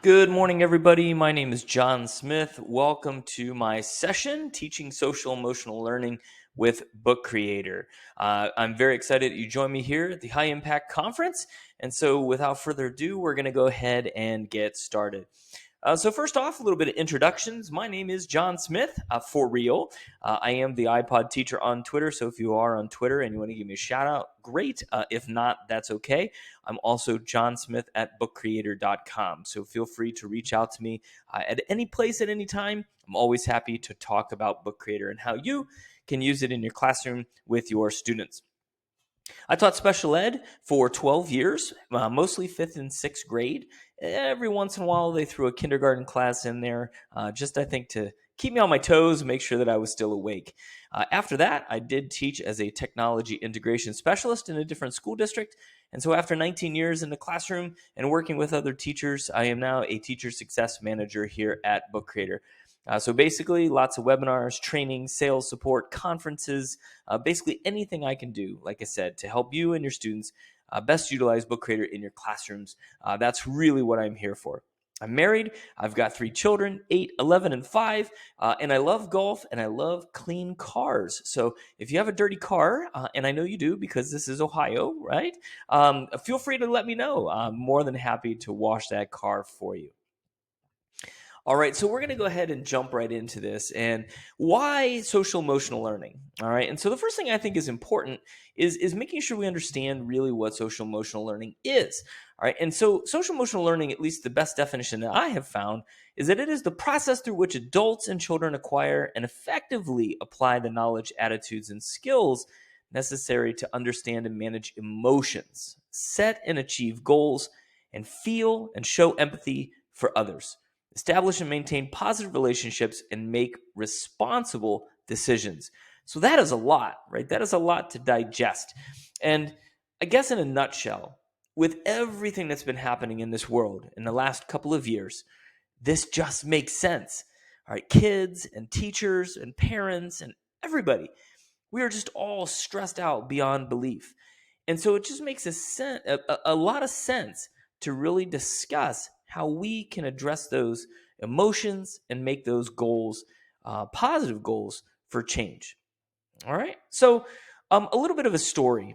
Good morning, everybody. My name is Jon Smith. Welcome to my session, Teaching Social Emotional Learning with Book Creator. I'm very excited that you join me here at the High Impact Conference. And so without further ado, we're going to go ahead and get started. So first off, a little bit of introductions. My name is Jon Smith, for real. I am the iPod teacher on Twitter, so if you are on Twitter and you want to give me a shout out, great. If not, that's okay. I'm also Jon Smith at bookcreator.com, so feel free to reach out to me at any place at any time. I'm always happy to talk about Book Creator and how you can use it in your classroom with your students. I taught special ed for 12 years, mostly 5th and 6th grade. Every once in a while, they threw a kindergarten class in there, just I think to keep me on my toes and make sure that I was still awake. After that, I did teach as a technology integration specialist in a different school district. And so after 19 years in the classroom and working with other teachers, I am now a teacher success manager here at Book Creator. So basically, lots of webinars, training, sales support, conferences, basically anything I can do, like I said, to help you and your students best utilize Book Creator in your classrooms. That's really what I'm here for. I'm married. I've got 3 children, 8, 11, and 5, and I love golf and I love clean cars. So if you have a dirty car, and I know you do because this is Ohio, right? Feel free to let me know. I'm more than happy to wash that car for you. All right, so we're going to go ahead and jump right into this. And why social emotional learning? All right, and so the first thing I think is important is making sure we understand really what social emotional learning is. All right, and so social emotional learning, at least the best definition that I have found, is that it is the process through which adults and children acquire and effectively apply the knowledge, attitudes, and skills necessary to understand and manage emotions, set and achieve goals, and feel and show empathy for others. Establish and maintain positive relationships, and make responsible decisions. So that is a lot, right? That is a lot to digest. And I guess in a nutshell, with everything that's been happening in this world in the last couple of years, this just makes sense. All right, kids and teachers and parents and everybody, we are just all stressed out beyond belief. And so it just makes a lot of sense to really discuss how we can address those emotions and make those goals positive goals for change. All right. So a little bit of a story.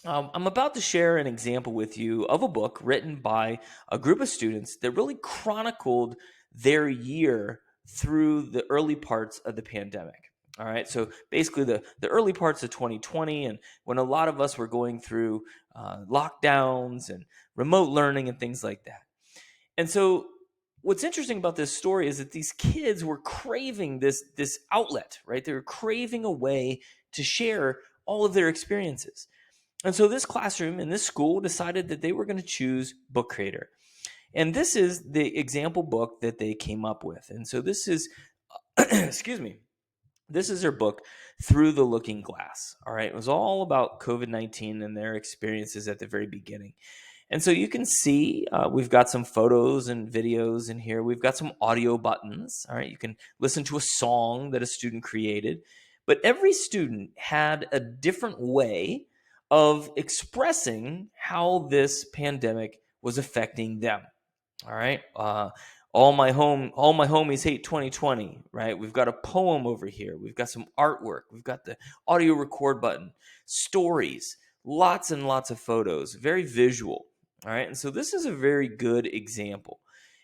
I'm about to share an example with you of a book written by a group of students that really chronicled their year through the early parts of the pandemic. All right, so basically the early parts of 2020, and when a lot of us were going through lockdowns and remote learning and things like that. And so what's interesting about this story is that these kids were craving this outlet, right? They were craving a way to share all of their experiences. And so this classroom in this school decided that they were going to choose Book Creator. And this is the example book that they came up with. And so this is, excuse me, this is their book, Through the Looking Glass. All right. It was all about COVID-19 and their experiences at the very beginning. And so you can see we've got some photos and videos in here. We've got some audio buttons. All right. You can listen to a song that a student created. But every student had a different way of expressing how this pandemic was affecting them. All right. All my homies hate 2020, right? We've got a poem over here. We've got some artwork. We've got the audio record button, stories, lots and lots of photos, very visual. All right. And so this is a very good example.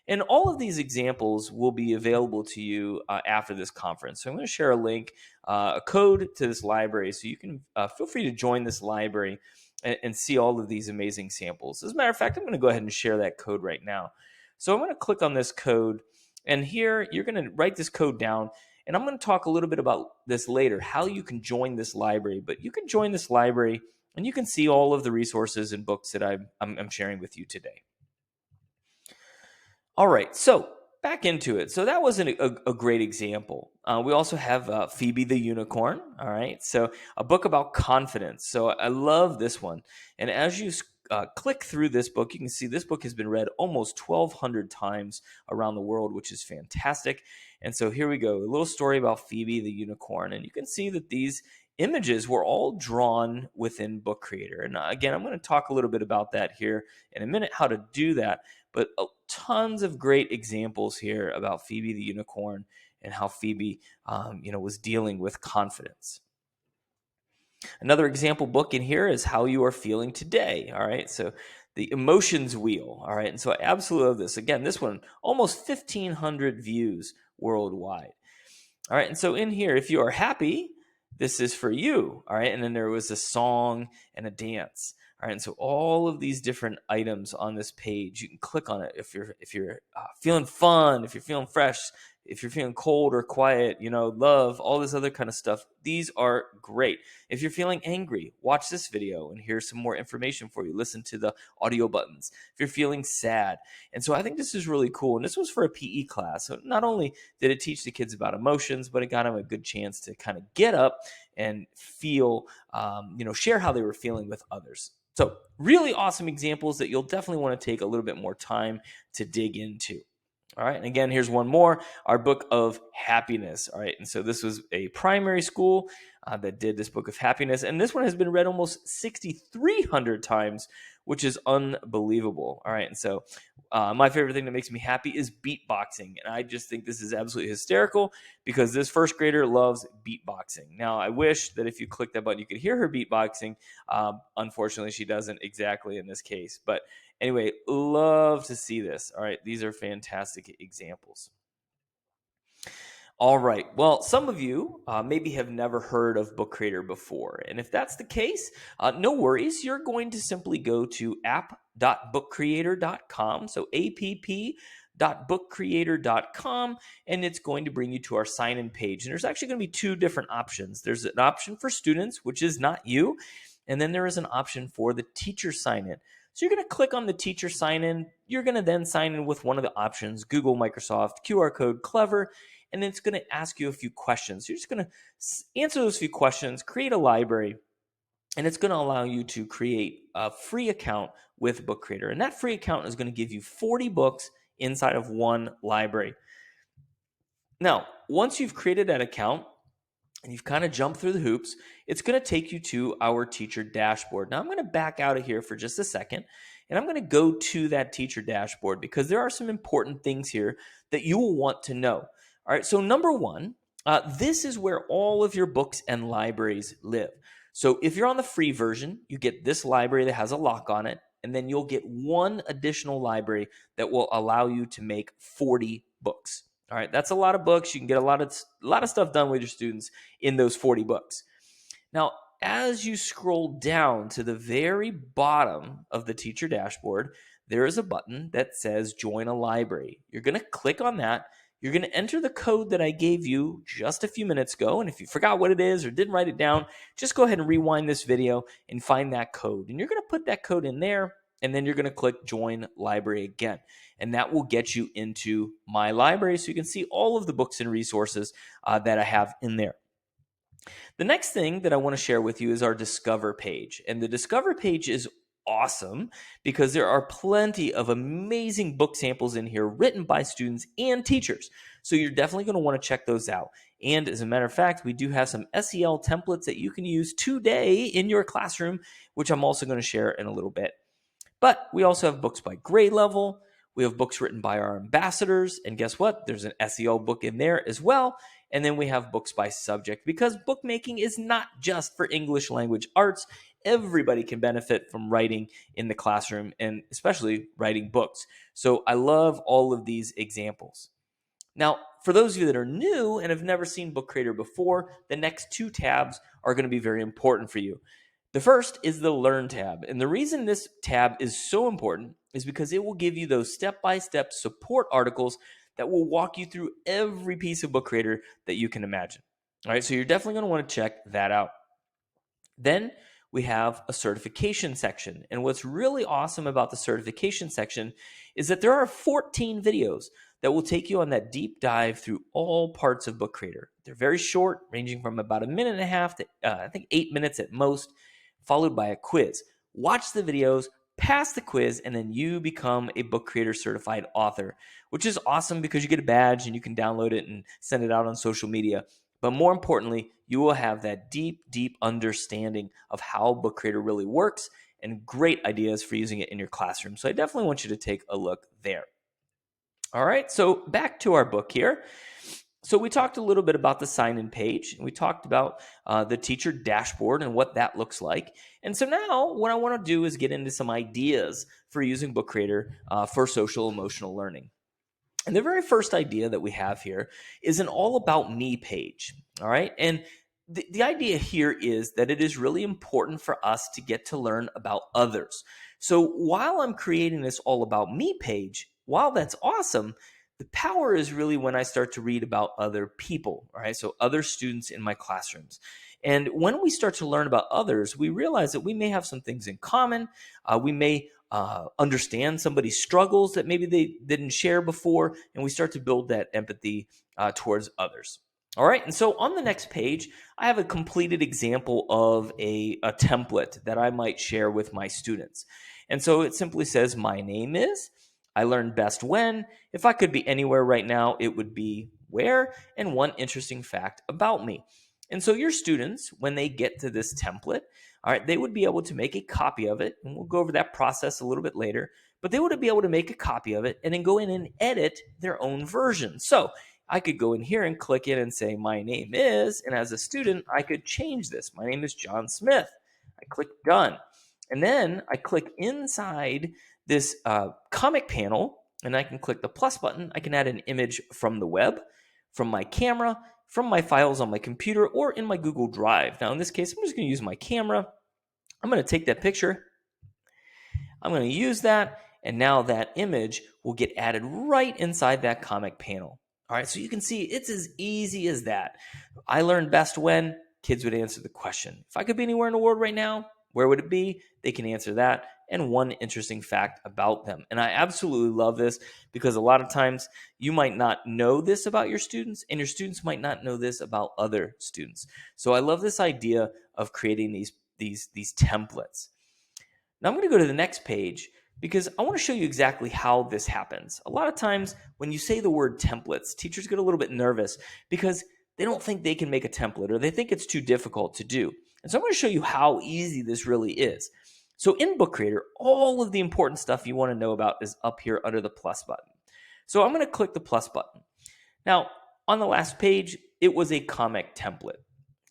And all of these examples will be available to you after this conference. So I'm going to share a link, a code to this library, so you can feel free to join this library and see all of these amazing samples. As a matter of fact, I'm going to go ahead and share that code right now. So I'm going to click on this code, and here you're going to write this code down, and I'm going to talk a little bit about this later, how you can join this library. But you can join this library, and you can see all of the resources and books that I'm sharing with you today. All right, so back into it. So that was a great example. We also have Phoebe the Unicorn. All right, so a book about confidence. So I love this one. And as you click through this book, you can see this book has been read almost 1,200 times around the world, which is fantastic. And so here we go, a little story about Phoebe the Unicorn. And you can see that these images were all drawn within Book Creator. And again, I'm going to talk a little bit about that here in a minute, how to do that. but tons of great examples here about Phoebe the unicorn and how Phoebe, was dealing with confidence. Another example book in here is How You Are Feeling Today. All right. So the emotions wheel. All right. And so I absolutely love this. Again, this one, almost 1,500 views worldwide. All right. And so in here, if you are happy, this is for you. All right. And then there was a song and a dance. All right. And so all of these different items on this page, you can click on it if you're feeling fun, if you're feeling fresh, if you're feeling cold or quiet, love, all this other kind of stuff. These are great. If you're feeling angry, watch this video and here's some more information for you. Listen to the audio buttons. If you're feeling sad. And so I think this is really cool. And this was for a PE class. So not only did it teach the kids about emotions, but it got them a good chance to kind of get up and feel, share how they were feeling with others. So really awesome examples that you'll definitely want to take a little bit more time to dig into. All right. And again, here's one more, our book of happiness. All right. And so this was a primary school that did this book of happiness. And this one has been read almost 6,300 times, which is unbelievable. All right. And so my favorite thing that makes me happy is beatboxing. And I just think this is absolutely hysterical because this first grader loves beatboxing. Now, I wish that if you click that button, you could hear her beatboxing. Unfortunately, she doesn't exactly in this case. But anyway, love to see this. All right. These are fantastic examples. All right. Well, some of you maybe have never heard of Book Creator before. And if that's the case, no worries. You're going to simply go to app.bookcreator.com. So app.bookcreator.com, and it's going to bring you to our sign-in page. And there's actually going to be two different options. There's an option for students, which is not you. And then there is an option for the teacher sign-in. So you're going to click on the teacher sign-in. You're going to then sign in with one of the options, Google, Microsoft, QR code, Clever, and it's going to ask you a few questions. You're just going to answer those few questions, create a library, and it's going to allow you to create a free account with Book Creator. And that free account is going to give you 40 books inside of one library. Now, once you've created that account, and you've kind of jumped through the hoops, it's going to take you to our teacher dashboard. Now, I'm going to back out of here for just a second, and I'm going to go to that teacher dashboard because there are some important things here that you will want to know. All right, so number one, this is where all of your books and libraries live. So if you're on the free version, you get this library that has a lock on it, and then you'll get one additional library that will allow you to make 40 books. All right, that's a lot of books. You can get a lot of stuff done with your students in those 40 books. Now, as you scroll down to the very bottom of the teacher dashboard, there is a button that says Join a Library. You're going to click on that. You're going to enter the code that I gave you just a few minutes ago. And if you forgot what it is or didn't write it down, just go ahead and rewind this video and find that code. And you're going to put that code in there. And then you're going to click Join Library again. And that will get you into my library so you can see all of the books and resources that I have in there. The next thing that I want to share with you is our Discover page. And the Discover page is awesome because there are plenty of amazing book samples in here written by students and teachers. So you're definitely going to want to check those out. And as a matter of fact, we do have some SEL templates that you can use today in your classroom, which I'm also going to share in a little bit. But we also have books by grade level. We have books written by our ambassadors. And guess what? There's an SEL book in there as well. And then we have books by subject because bookmaking is not just for English language arts. Everybody can benefit from writing in the classroom and especially writing books. So I love all of these examples. Now, for those of you that are new and have never seen Book Creator before, the next two tabs are going to be very important for you. The first is the Learn tab. And the reason this tab is so important is because it will give you those step-by-step support articles that will walk you through every piece of Book Creator that you can imagine. All right, so you're definitely going to want to check that out. Then we have a certification section. And what's really awesome about the certification section is that there are 14 videos that will take you on that deep dive through all parts of Book Creator. They're very short, ranging from about 1.5 minutes to I think 8 minutes at most, followed by a quiz. Watch the videos, pass the quiz, and then you become a Book Creator certified author, which is awesome because you get a badge and you can download it and send it out on social media. But more importantly, you will have that deep, deep understanding of how Book Creator really works and great ideas for using it in your classroom. So I definitely want you to take a look there. All right, so back to our book here. So we talked a little bit about the sign-in page. We talked about the teacher dashboard and what that looks like. And so now what I want to do is get into some ideas for using Book Creator for social emotional learning. And the very first idea that we have here is an all about me page. All right. And the idea here is that it is really important for us to get to learn about others. So while I'm creating this all about me page, while that's awesome, the power is really when I start to read about other people, all right? So other students in my classrooms. And when we start to learn about others, we realize that we may have some things in common. We may understand somebody's struggles that maybe they didn't share before, and we start to build that empathy towards others. All right, and so on the next page, I have a completed example of a template that I might share with my students. And so it simply says, my name is, I learned best when, if I could be anywhere right now, it would be where, and one interesting fact about me. And so your students, when they get to this template, all right, they would be able to make a copy of it, and we'll go over that process a little bit later, but they would be able to make a copy of it and then go in and edit their own version. So I could go in here and click it and say, my name is, and as a student, I could change this. My name is Jon Smith. I click done. And then I click inside this comic panel, and I can click the plus button. I can add an image from the web, from my camera, from my files on my computer, or in my Google Drive. Now, in this case, I'm just going to use my camera. I'm going to take that picture. I'm going to use that, and now that image will get added right inside that comic panel. All right, so you can see it's as easy as that. I learned best when kids would answer the question. If I could be anywhere in the world right now, where would it be? They can answer that, and one interesting fact about them. And I absolutely love this because a lot of times you might not know this about your students, and your students might not know this about other students. So I love this idea of creating these templates. Now I'm going to go to the next page because I want to show you exactly how this happens. A lot of times when you say the word templates, teachers get a little bit nervous because they don't think they can make a template, or they think it's too difficult to do. And so I'm going to show you how easy this really is. So in Book Creator, all of the important stuff you want to know about is up here under the plus button. So I'm going to click the plus button. Now, on the last page, it was a comic template.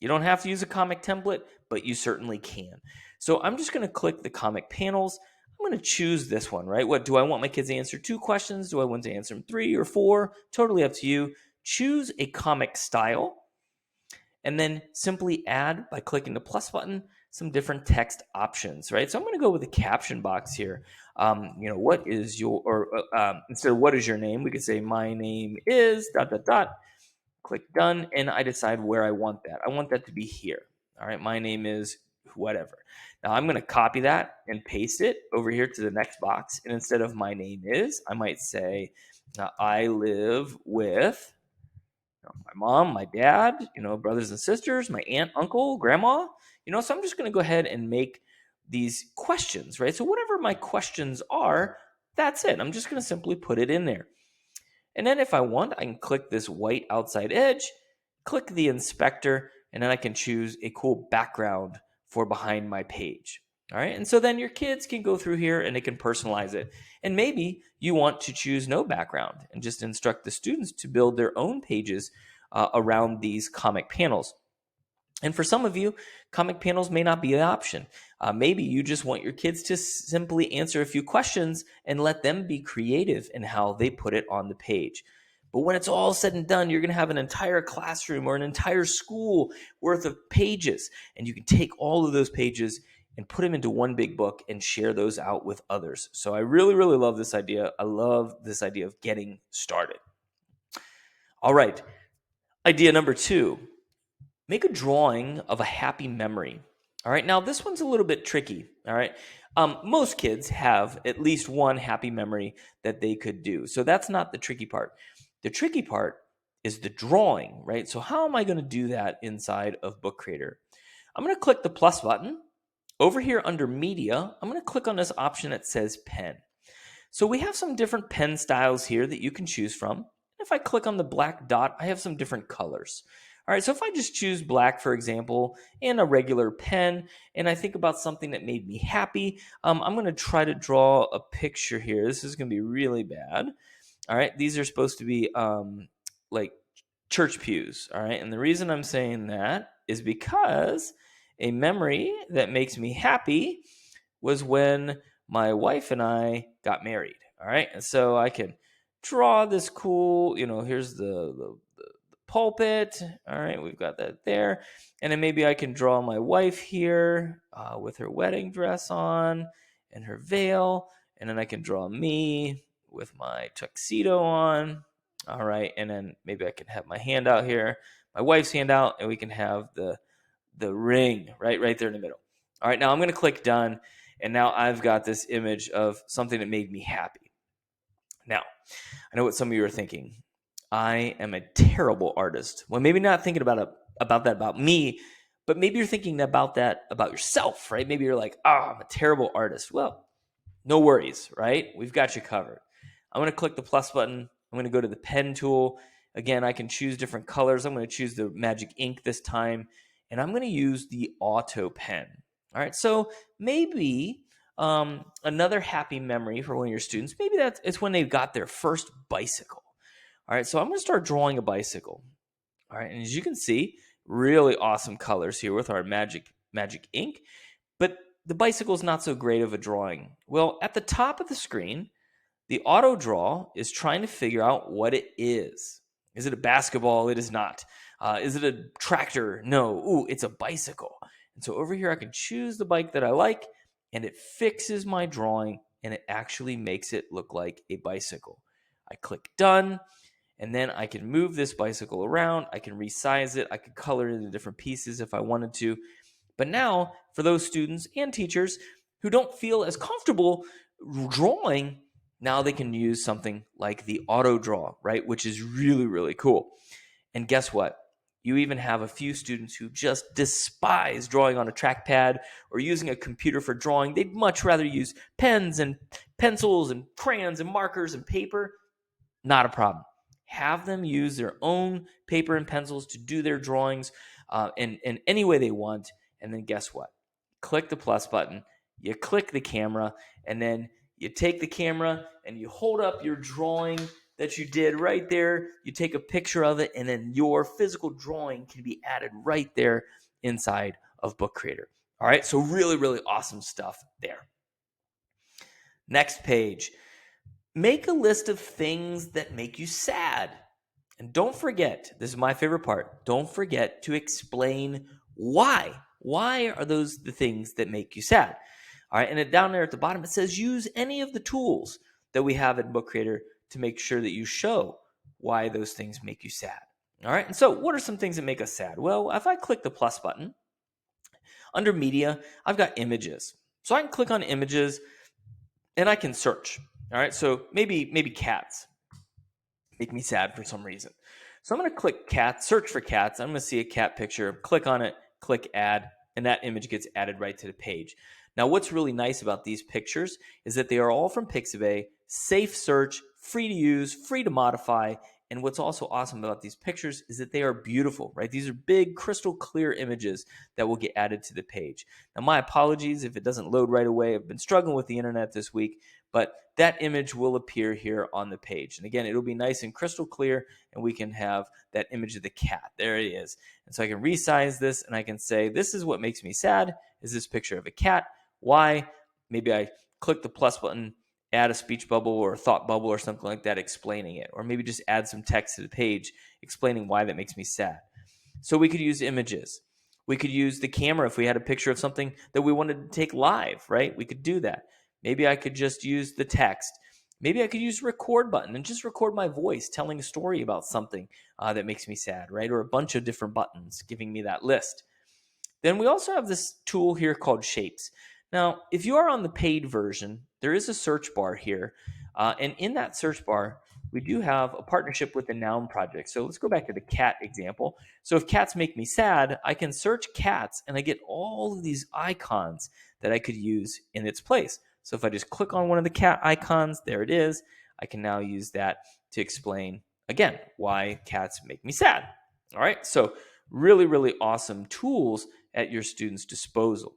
You don't have to use a comic template, but you certainly can. So I'm just going to click the comic panels. I'm going to choose this one, right? What do I want my kids to answer? 2 questions? Do I want to answer them 3 or 4? Totally up to you. Choose a comic style, and then simply add, by clicking the plus button, some different text options, right? So I'm going to go with the caption box here. What is your, or instead of what is your name, we could say my name is ... Click done, and I decide where I want that. I want that to be here. All right, my name is whatever. Now I'm going to copy that and paste it over here to the next box. And instead of my name is, I might say, I live with my mom, my dad, brothers and sisters, my aunt, uncle, grandma. So I'm just going to go ahead and make these questions, right? So whatever my questions are, that's it. I'm just going to simply put it in there. And then if I want, I can click this white outside edge, click the inspector, and then I can choose a cool background for behind my page. All right. And so then your kids can go through here and they can personalize it. And maybe you want to choose no background and just instruct the students to build their own pages around these comic panels. And for some of you, comic panels may not be an option. Maybe you just want your kids to simply answer a few questions and let them be creative in how they put it on the page. But when it's all said and done, you're going to have an entire classroom or an entire school worth of pages. And you can take all of those pages and put them into one big book and share those out with others. So I really, really love this idea. I love this idea of getting started. All right. Idea number 2. Make a drawing of a happy memory. All right, now this one's a little bit tricky. All right, most kids have at least one happy memory that they could do. So that's not the tricky part. The tricky part is the drawing, right? So how am I going to do that inside of Book Creator? I'm going to click the plus button. Over here under Media, I'm going to click on this option that says Pen. So we have some different pen styles here that you can choose from. If I click on the black dot, I have some different colors. All right, so if I just choose black, for example, and a regular pen, and I think about something that made me happy, I'm going to try to draw a picture here. This is going to be really bad. All right, these are supposed to be like church pews. All right, and the reason I'm saying that is because a memory that makes me happy was when my wife and I got married. All right, and so I can draw this cool, here's the pulpit. All right, we've got that there. And then maybe I can draw my wife here with her wedding dress on and her veil. And then I can draw me with my tuxedo on. All right, and then maybe I can have my hand out here, my wife's hand out, and we can have the ring right there in the middle. All right, now I'm going to click done, and now I've got this image of something that made me happy. Now, I know what some of you are thinking. I am a terrible artist. Well, maybe not thinking about that about me, but maybe you're thinking about that about yourself, right? Maybe you're like, I'm a terrible artist. Well, no worries, right? We've got you covered. I'm going to click the plus button. I'm going to go to the pen tool. Again, I can choose different colors. I'm going to choose the magic ink this time, and I'm going to use the auto pen. All right, so maybe another happy memory for one of your students, maybe it's when they got their first bicycle. All right, so I'm going to start drawing a bicycle. All right, and as you can see, really awesome colors here with our magic ink. But the bicycle is not so great of a drawing. Well, at the top of the screen, the auto draw is trying to figure out what it is. Is it a basketball? It is not. Is it a tractor? No. Ooh, it's a bicycle. And so over here, I can choose the bike that I like, and it fixes my drawing, and it actually makes it look like a bicycle. I click done. And then I can move this bicycle around. I can resize it. I can color it into different pieces if I wanted to. But now, for those students and teachers who don't feel as comfortable drawing, now they can use something like the auto draw, right? Which is really, really cool. And guess what? You even have a few students who just despise drawing on a trackpad or using a computer for drawing. They'd much rather use pens and pencils and crayons and markers and paper. Not a problem. Have them use their own paper and pencils to do their drawings in any way they want. And then guess what? Click the plus button, you click the camera, and then you take the camera and you hold up your drawing that you did right there. You take a picture of it, and then your physical drawing can be added right there inside of Book Creator. All right, so really, really awesome stuff there. Next page. Make a list of things that make you sad. And don't forget, this is my favorite part, don't forget to explain why. Why are those the things that make you sad? All right, and down there at the bottom, it says use any of the tools that we have in Book Creator to make sure that you show why those things make you sad. All right, and so what are some things that make us sad? Well, if I click the plus button, under media, I've got images. So I can click on images and I can search. All right, so maybe cats make me sad for some reason. So I'm going to click cats, search for cats. I'm going to see a cat picture, click on it, click add, and that image gets added right to the page. Now, what's really nice about these pictures is that they are all from Pixabay, safe search, free to use, free to modify. And what's also awesome about these pictures is that they are beautiful, right? These are big, crystal clear images that will get added to the page. Now, my apologies if it doesn't load right away. I've been struggling with the internet this week, but that image will appear here on the page. And again, it'll be nice and crystal clear, and we can have that image of the cat. There it is. And so I can resize this, and I can say, this is what makes me sad, is this picture of a cat. Why? Maybe I click the plus button, add a speech bubble or a thought bubble or something like that explaining it. Or maybe just add some text to the page explaining why that makes me sad. So we could use images. We could use the camera if we had a picture of something that we wanted to take live, right? We could do that. Maybe I could just use the text. Maybe I could use the record button and just record my voice telling a story about something that makes me sad, right? Or a bunch of different buttons giving me that list. Then we also have this tool here called Shapes. Now, if you are on the paid version, there is a search bar here. And in that search bar, we do have a partnership with the Noun Project. So let's go back to the cat example. So if cats make me sad, I can search cats and I get all of these icons that I could use in its place. So if I just click on one of the cat icons, there it is. I can now use that to explain, again, why cats make me sad. All right, so Really, really awesome tools at your students' disposal.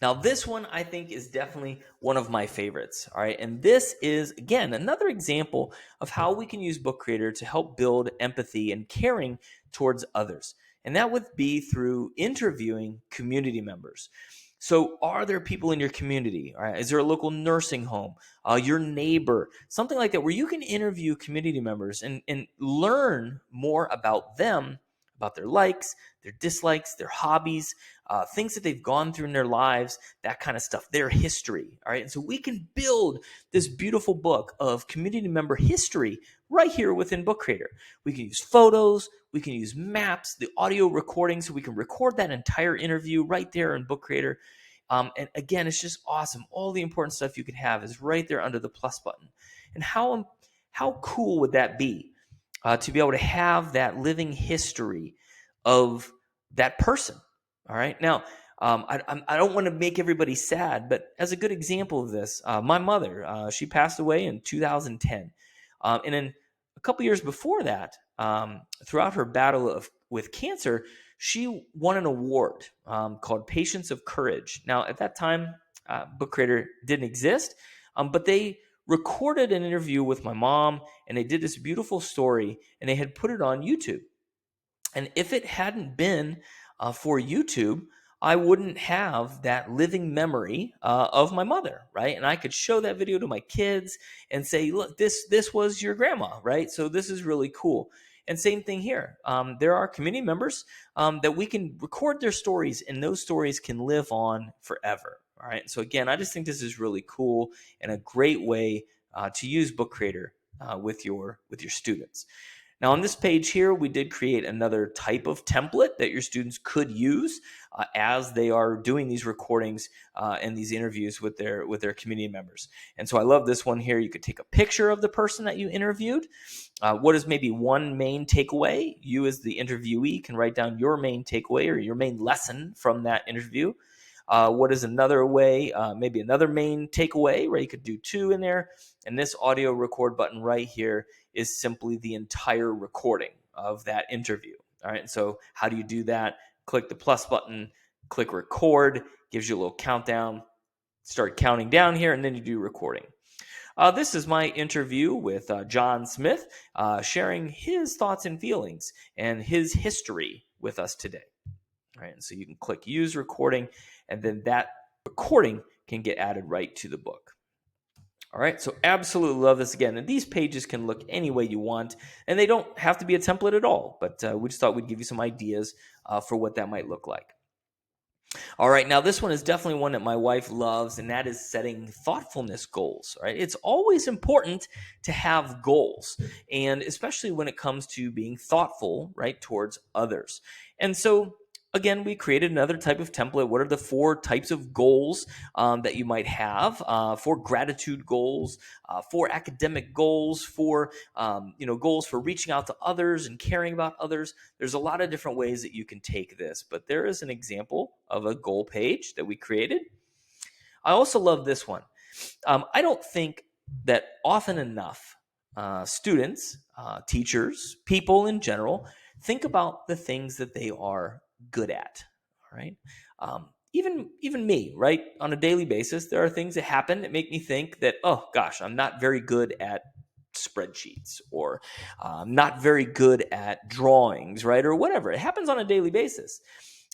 Now, this one I think is definitely one of my favorites. All right. And this is, again, another example of how we can use Book Creator to help build empathy and caring towards others. And that would be through interviewing community members. So, are there people in your community? All right, is there a local nursing home, your neighbor, something like that, where you can interview community members and learn more about them, about their likes, their dislikes, their hobbies, things that they've gone through in their lives, that kind of stuff, their history. All right, and so we can build this beautiful book of community member history right here within Book Creator. We can use photos, we can use maps, the audio recording, so we can record that entire interview right there in Book Creator. And again, it's just awesome. All the important stuff you can have is right there under the plus button. And how cool would that be to be able to have that living history of that person? All right. Now, I don't want to make everybody sad, but as a good example of this, my mother, she passed away in 2010. And then a couple years before that, throughout her battle with cancer, she won an award called Patience of Courage. Now, at that time, Book Creator didn't exist, but they recorded an interview with my mom, and they did this beautiful story, and they had put it on YouTube. And if it hadn't been for YouTube, I wouldn't have that living memory of my mother, right? And I could show that video to my kids and say, look, this was your grandma, right? So this is really cool. And same thing here. There are community members that we can record their stories, and those stories can live on forever. All right. So again, I just think this is really cool and a great way to use Book Creator with your students. Now, on this page here, we did create another type of template that your students could use as they are doing these recordings and these interviews with their community members. And so I love this one here. You could take a picture of the person that you interviewed. What is maybe one main takeaway? You as the interviewee can write down your main takeaway or your main lesson from that interview. What is another way, maybe another main takeaway, where you could do two in there. And this audio record button right here is simply the entire recording of that interview. All right. And so how do you do that? Click the plus button, click record, gives you a little countdown, start counting down here, and then you do recording. This is my interview with Jon Smith, sharing his thoughts and feelings and his history with us today. All right. And so you can click use recording, and then that recording can get added right to the book. All right, so absolutely love this again. And these pages can look any way you want, and they don't have to be a template at all, but we just thought we'd give you some ideas for what that might look like. All right, now this one is definitely one that my wife loves, and that is setting thoughtfulness goals. All right, it's always important to have goals, and especially when it comes to being thoughtful, right, towards others. And so again, we created another type of template. What are the 4 types of goals that you might have? 4 gratitude goals, 4 academic goals, 4 goals for reaching out to others and caring about others. There's a lot of different ways that you can take this, but there is an example of a goal page that we created. I also love this one. I don't think that often enough students, teachers, people in general, think about the things that they are good at. All right. Even me, right? On a daily basis, there are things that happen that make me think that, oh gosh, I'm not very good at spreadsheets, or I'm not very good at drawings, right? Or whatever. It happens on a daily basis.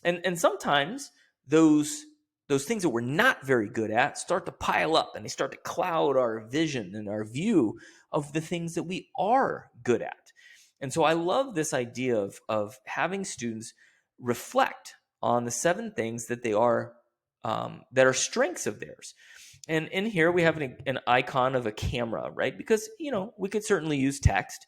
And sometimes those things that we're not very good at start to pile up, and they start to cloud our vision and our view of the things that we are good at. And so I love this idea of having students reflect on the 7 things that they are that are strengths of theirs. And in here we have an icon of a camera, right? Because we could certainly use text,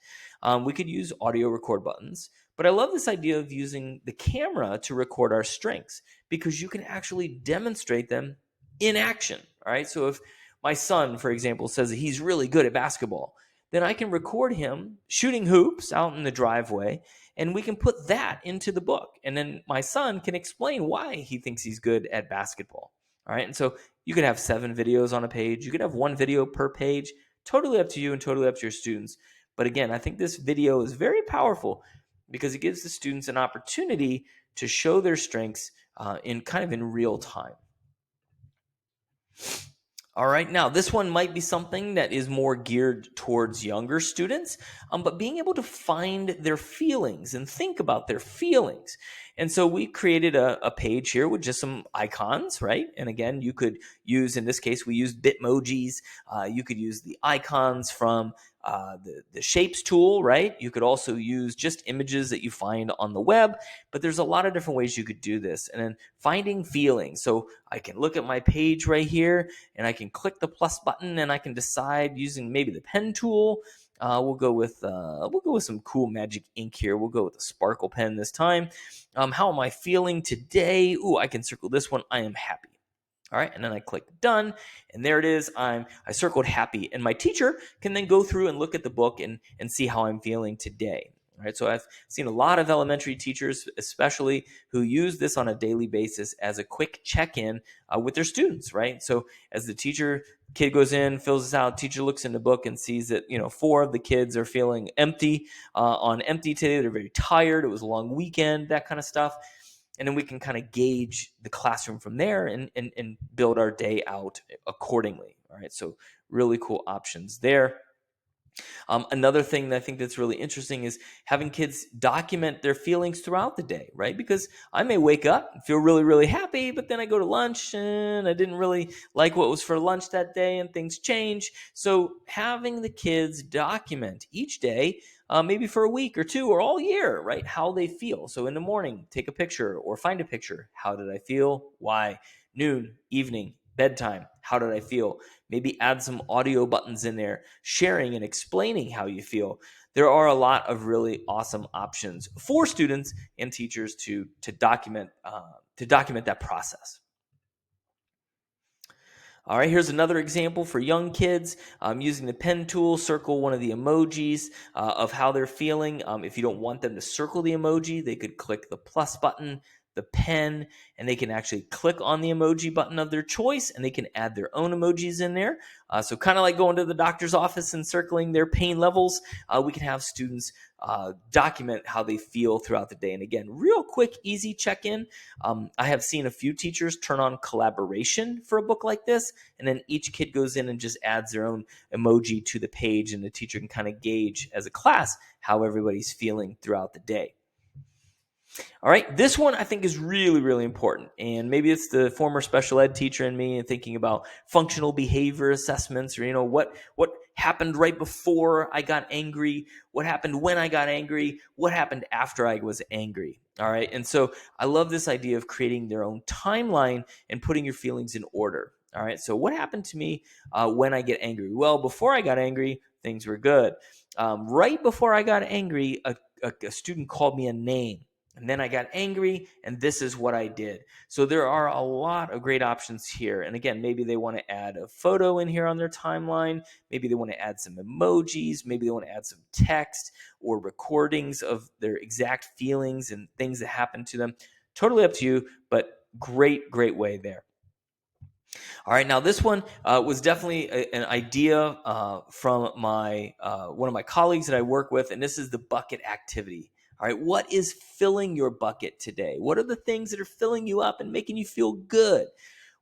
we could use audio record buttons, but I love this idea of using the camera to record our strengths, because you can actually demonstrate them in action. All right. So if my son, for example, says that he's really good at basketball, then I can record him shooting hoops out in the driveway, and we can put that into the book. And then my son can explain why he thinks he's good at basketball. All right. And so you could have 7 videos on a page. You could have 1 video per page. Totally up to you and totally up to your students. But again, I think this video is very powerful because it gives the students an opportunity to show their strengths in real time. All right, now this one might be something that is more geared towards younger students, but being able to find their feelings and think about their feelings. And so we created a page here with just some icons, right? And again, you could use, in this case, we used Bitmojis. You could use the icons from the Shapes tool, right? You could also use just images that you find on the web, but there's a lot of different ways you could do this. And then finding feelings. So I can look at my page right here, and I can click the plus button, and I can decide using maybe the pen tool. We'll go with some cool magic ink here. We'll go with the sparkle pen this time. How am I feeling today? Ooh, I can circle this one. I am happy. All right, and then I click done, and there it is. I circled happy, and my teacher can then go through and look at the book and see how I'm feeling today. All right, so I've seen a lot of elementary teachers, especially, who use this on a daily basis as a quick check-in with their students, right? So as the kid goes in, fills this out, teacher looks in the book and sees that 4 of the kids are feeling empty on empty today. They're very tired. It was a long weekend, that kind of stuff. And then we can kind of gauge the classroom from there and build our day out accordingly. All right, so really cool options there. Another thing that I think that's really interesting is having kids document their feelings throughout the day, right? Because I may wake up and feel really, really happy, but then I go to lunch and I didn't really like what was for lunch that day and things change. So having the kids document each day, maybe for a week or two or all year, right? How they feel. So in the morning, take a picture or find a picture. How did I feel? Why? Noon, evening, bedtime. How did I feel? Maybe add some audio buttons in there, sharing and explaining how you feel. There are a lot of really awesome options for students and teachers to document that process. All right, here's another example for young kids. Using the pen tool, circle one of the emojis of how they're feeling. If you don't want them to circle the emoji, they could click the plus button, the pen, and they can actually click on the emoji button of their choice, and they can add their own emojis in there. So kind of like going to the doctor's office and circling their pain levels, we can have students document how they feel throughout the day. And again, real quick, easy check-in. I have seen a few teachers turn on collaboration for a book like this, and then each kid goes in and just adds their own emoji to the page, and the teacher can kind of gauge as a class how everybody's feeling throughout the day. All right, this one I think is really, really important. And maybe it's the former special ed teacher in me and thinking about functional behavior assessments, or, what happened right before I got angry, what happened when I got angry, what happened after I was angry. All right, and so I love this idea of creating their own timeline and putting your feelings in order. All right, so what happened to me when I get angry? Well, before I got angry, things were good. Right before I got angry, a student called me a name. And then I got angry, and this is what I did. So there are a lot of great options here. And again, maybe they want to add a photo in here on their timeline. Maybe they want to add some emojis. Maybe they want to add some text or recordings of their exact feelings and things that happened to them. Totally up to you, but great, great way there. All right, now this one was definitely an idea from my one of my colleagues that I work with, and this is the bucket activity. All right, what is filling your bucket today? What are the things that are filling you up and making you feel good?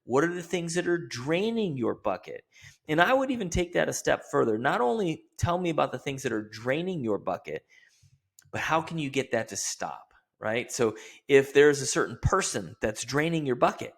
What are the things that are draining your bucket? And I would even take that a step further. Not only tell me about the things that are draining your bucket, but how can you get that to stop, right? So if there's a certain person that's draining your bucket,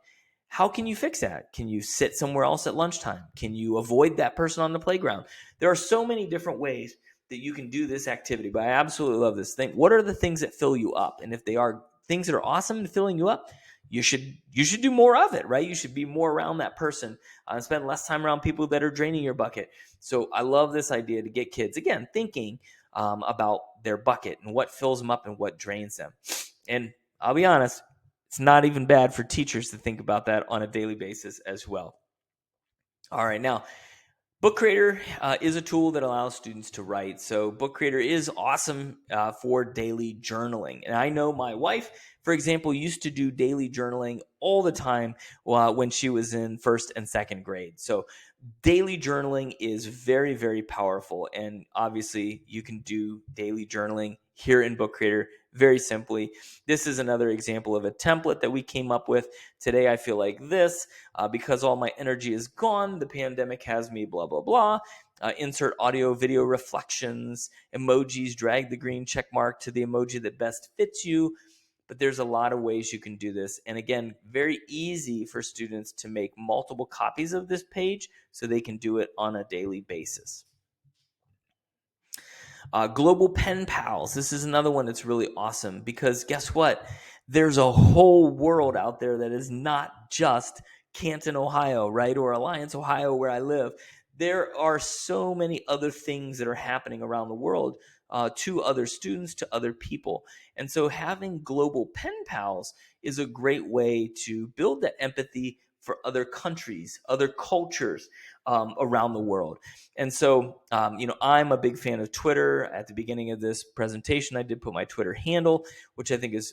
how can you fix that? Can you sit somewhere else at lunchtime? Can you avoid that person on the playground? There are so many different ways that you can do this activity, but I absolutely love this thing. What are the things that fill you up? And if they are things that are awesome and filling you up, you should do more of it, right? You should be more around that person and spend less time around people that are draining your bucket. So I love this idea to get kids, again, thinking about their bucket and what fills them up and what drains them. And I'll be honest, it's not even bad for teachers to think about that on a daily basis as well. All right, now, Book Creator is a tool that allows students to write. So Book Creator is awesome for daily journaling. And I know my wife, for example, used to do daily journaling all the time when she was in first and second grade. So daily journaling is very, very powerful. And obviously, you can do daily journaling here in Book Creator very simply. This is another example of a template that we came up with. Today I feel like this because all my energy is gone. The pandemic has me blah, blah, blah. Insert audio, video reflections, emojis, drag the green check mark to the emoji that best fits you. But there's a lot of ways you can do this. And again, very easy for students to make multiple copies of this page so they can do it on a daily basis. Global Pen Pals. This is another one that's really awesome because guess what? There's a whole world out there that is not just Canton, Ohio, right? Or Alliance, Ohio, where I live. There are so many other things that are happening around the world to other students, to other people. And so having global pen pals is a great way to build that empathy for other countries, other cultures around the world. And so, I'm a big fan of Twitter. At the beginning of this presentation, I did put my Twitter handle, which I think is,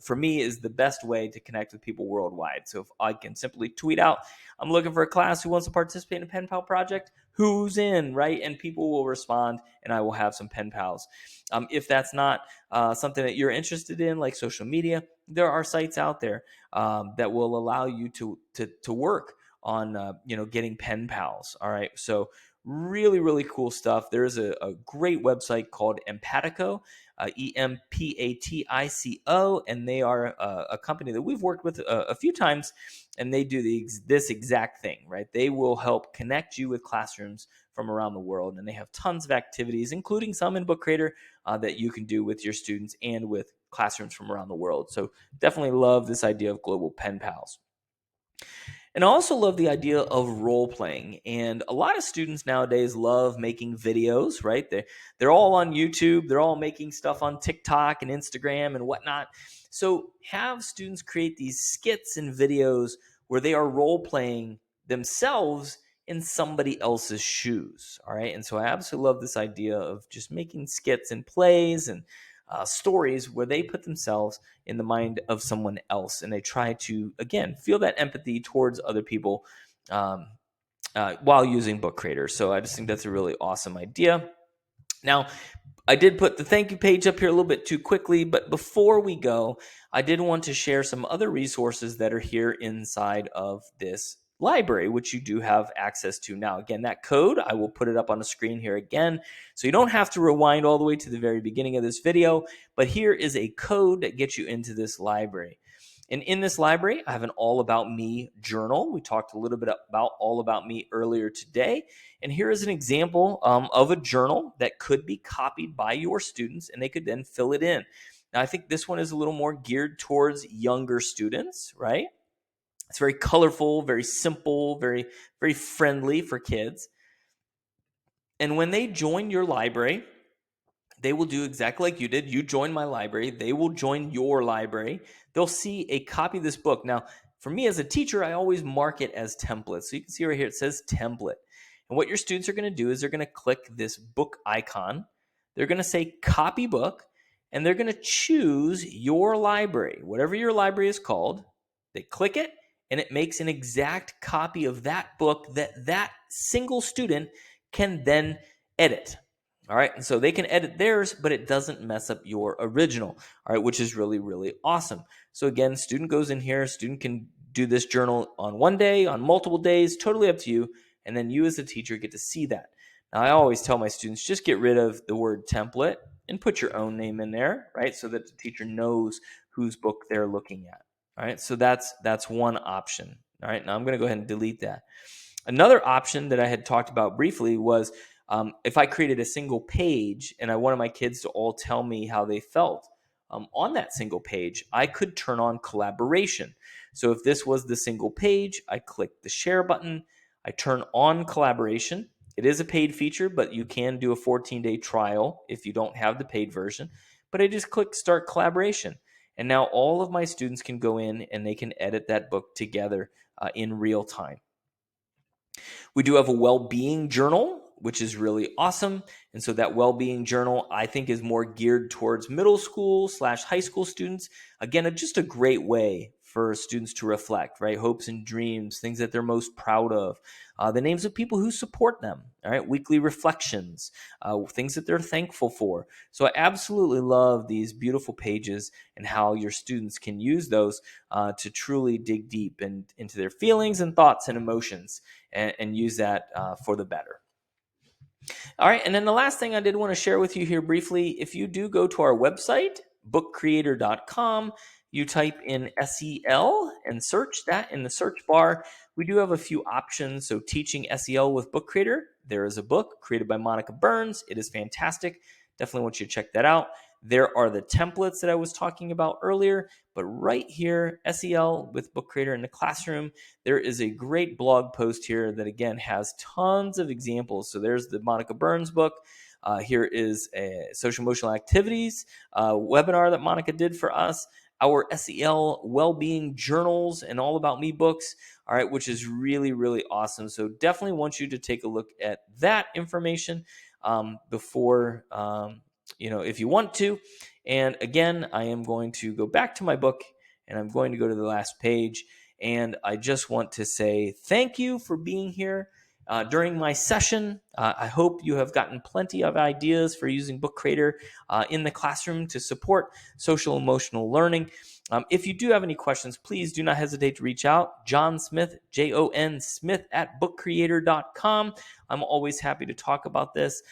for me, is the best way to connect with people worldwide. So if I can simply tweet out, I'm looking for a class who wants to participate in a pen pal project, who's in, right? And people will respond, and I will have some pen pals. If that's not something that you're interested in, like social media, there are sites out there that will allow you to work on getting pen pals. All right, so really, really cool stuff. There's a great website called Empatico, Empatico, and they are a company that we've worked with a few times, and they do this exact thing, right? They will help connect you with classrooms from around the world, and they have tons of activities, including some in Book Creator that you can do with your students and with classrooms from around the world. So definitely love this idea of global pen pals. And I also love the idea of role playing. And a lot of students nowadays love making videos, right? They're all on YouTube. They're all making stuff on TikTok and Instagram and whatnot. So have students create these skits and videos where they are role playing themselves in somebody else's shoes. All right. And so I absolutely love this idea of just making skits and plays and stories where they put themselves in the mind of someone else, and they try to, again, feel that empathy towards other people while using Book Creator. So I just think that's a really awesome idea. Now, I did put the thank you page up here a little bit too quickly, but before we go, I did want to share some other resources that are here inside of this library, which you do have access to now. Again, that code, I will put it up on the screen here again. So you don't have to rewind all the way to the very beginning of this video, but here is a code that gets you into this library. And in this library, I have an All About Me journal. We talked a little bit about All About Me earlier today. And here is an example of a journal that could be copied by your students, and they could then fill it in. Now, I think this one is a little more geared towards younger students, right? It's very colorful, very simple, very, very friendly for kids. And when they join your library, they will do exactly like you did. You join my library. They will join your library. They'll see a copy of this book. Now, for me as a teacher, I always mark it as template. So you can see right here, it says template. And what your students are going to do is they're going to click this book icon. They're going to say copy book, and they're going to choose your library, whatever your library is called. They click it, and it makes an exact copy of that book that single student can then edit. All right, and so they can edit theirs, but it doesn't mess up your original, all right, which is really, really awesome. So again, student goes in here, student can do this journal on one day, on multiple days, totally up to you, and then you as a teacher get to see that. Now, I always tell my students, just get rid of the word template and put your own name in there, right, so that the teacher knows whose book they're looking at. All right, so that's one option. All right, now I'm going to go ahead and delete that. Another option that I had talked about briefly was if I created a single page and I wanted my kids to all tell me how they felt on that single page, I could turn on collaboration. So if this was the single page, I click the share button, I turn on collaboration. It is a paid feature, but you can do a 14-day trial if you don't have the paid version. But I just click start collaboration. And now all of my students can go in and they can edit that book together in real time. We do have a well-being journal, which is really awesome. And so that well-being journal, I think, is more geared towards middle school / high school students. Again, just a great way for students to reflect, right? Hopes and dreams, things that they're most proud of, the names of people who support them, all right? Weekly reflections, things that they're thankful for. So I absolutely love these beautiful pages and how your students can use those to truly dig deep into their feelings and thoughts and emotions and use that for the better. All right, and then the last thing I did want to share with you here briefly, if you do go to our website, bookcreator.com, you type in SEL and search that in the search bar. We do have a few options. So, teaching SEL with Book Creator. There is a book created by Monica Burns. It is fantastic. Definitely want you to check that out. There are the templates that I was talking about earlier, but right here, SEL with Book Creator in the classroom, there is a great blog post here that, again, has tons of examples. So there's the Monica Burns book. Here is a social emotional activities webinar that Monica did for us. Our SEL well-being journals and all about me books, all right, which is really, really awesome. So definitely want you to take a look at that information before, if you want to. And again, I am going to go back to my book and I'm going to go to the last page. And I just want to say thank you for being here during my session. I hope you have gotten plenty of ideas for using Book Creator in the classroom to support social emotional learning. If you do have any questions, please do not hesitate to reach out. Jon Smith, Jon Smith at bookcreator.com. I'm always happy to talk about this.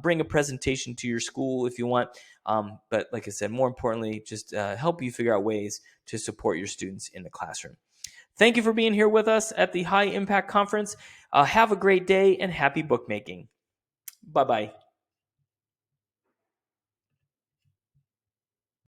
Bring a presentation to your school if you want. But like I said, more importantly, just help you figure out ways to support your students in the classroom. Thank you for being here with us at the High Impact Conference. Have a great day and happy bookmaking. Bye-bye.